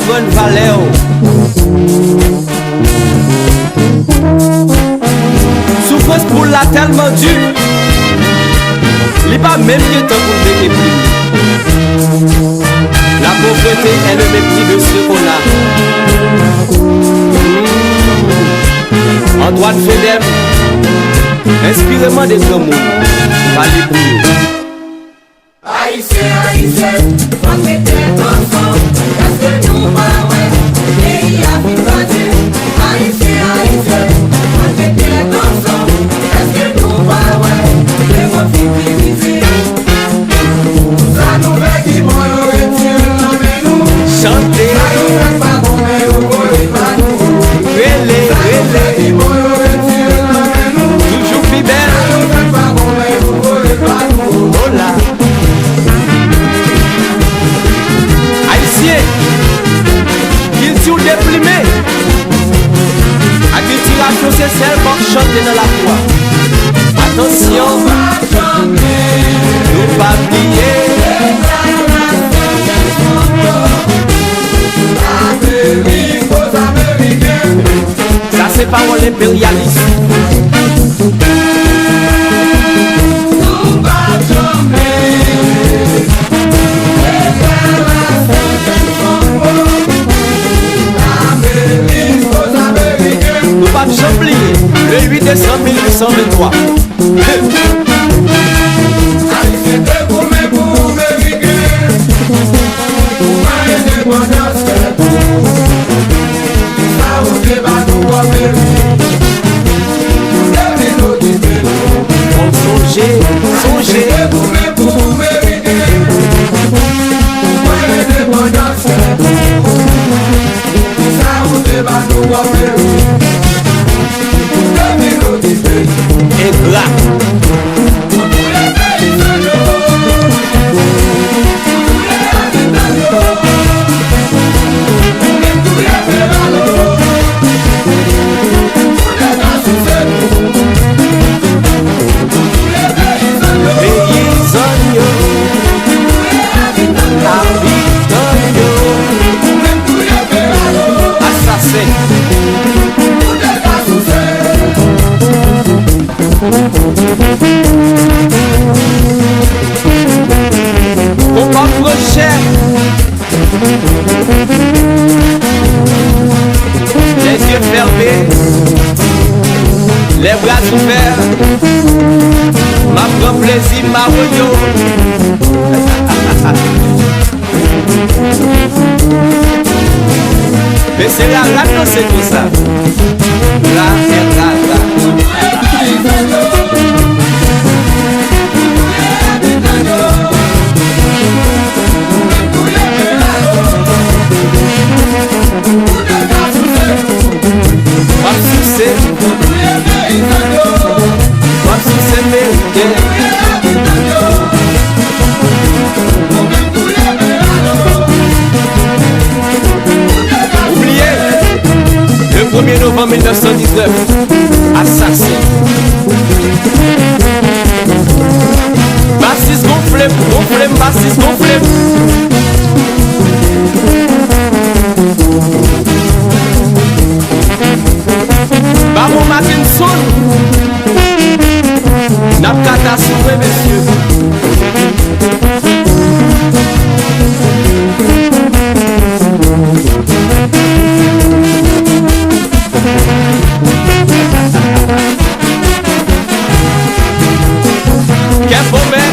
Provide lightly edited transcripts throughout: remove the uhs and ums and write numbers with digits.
prendre valeur. Souffrance pour la tellement dure. Il n'est pas même que temps pour le mépris. La pauvreté est le mépris de ceux qu'on a. Antoine Fedem, inspirez-moi des grands mots. Parlez pour nous. Haïtien, Haïtien, on était ensemble. Est-ce que nous parlons? Pays a vivre. Haïtien, Haïtien, on était ensemble. Est-ce que nous parlons? Les mots fidélisés. Ça nous fait qui m'ont retenu avec nous. Chantez. Ça nous fait pas bon, mais au bout de pas nous. Relais, relais. Qui m'ont retenu avec nous. Toujours plus belle. Ça nous fait pas bon, mais au bout de pas nous. Oh là. Haïtien, qu'il tue déprimé. Agriculture, c'est celle qu'on chante dans la foi. Attention, nous pas oublier. Ça c'est parole impérialiste. Nous pas oublier le 8 décembre 1823. Songez, songez. Et là. On va cher. Les yeux fermés, les bras ouverts. Ma prend plaisir, ma royo. Mais c'est la radio, c'est tout ça. La. Oubliez, le 1er novembre 1919, assassin. Bassis gonflé, bassis gonflé. Baron Mackinson, n'a pas d'assuré, messieurs. Qu'un promet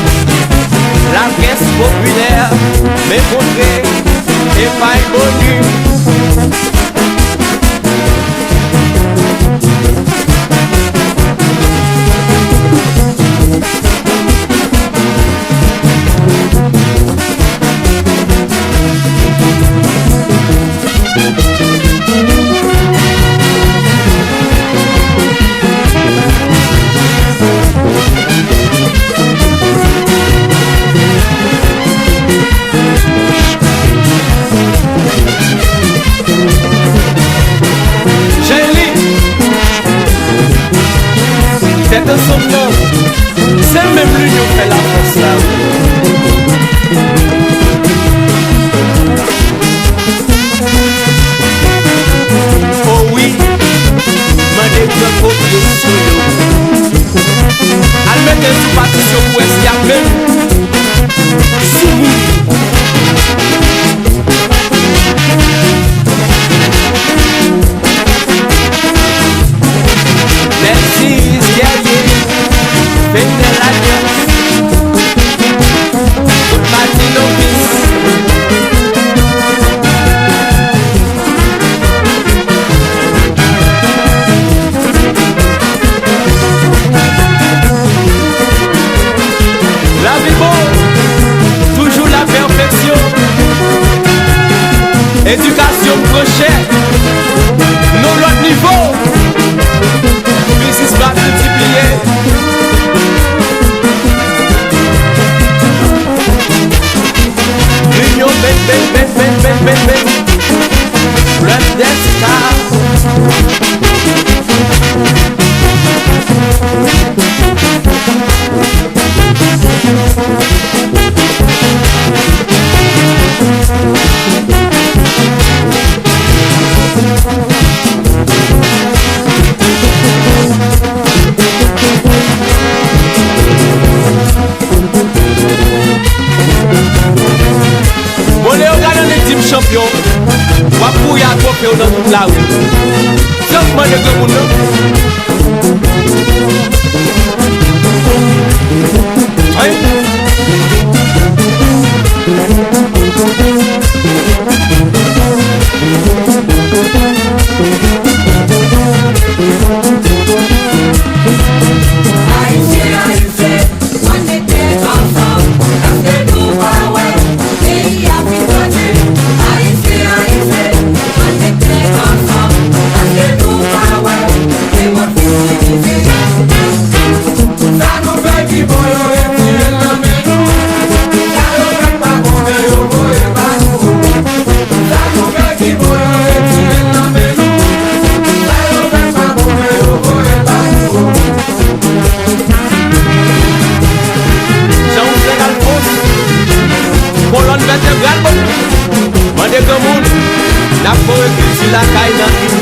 la caisse populaire, mais montré et pas inconnu. grand monde là. Hein? Colonne vertébrale, bon. Moi, des grands monde, la forêt, la caille,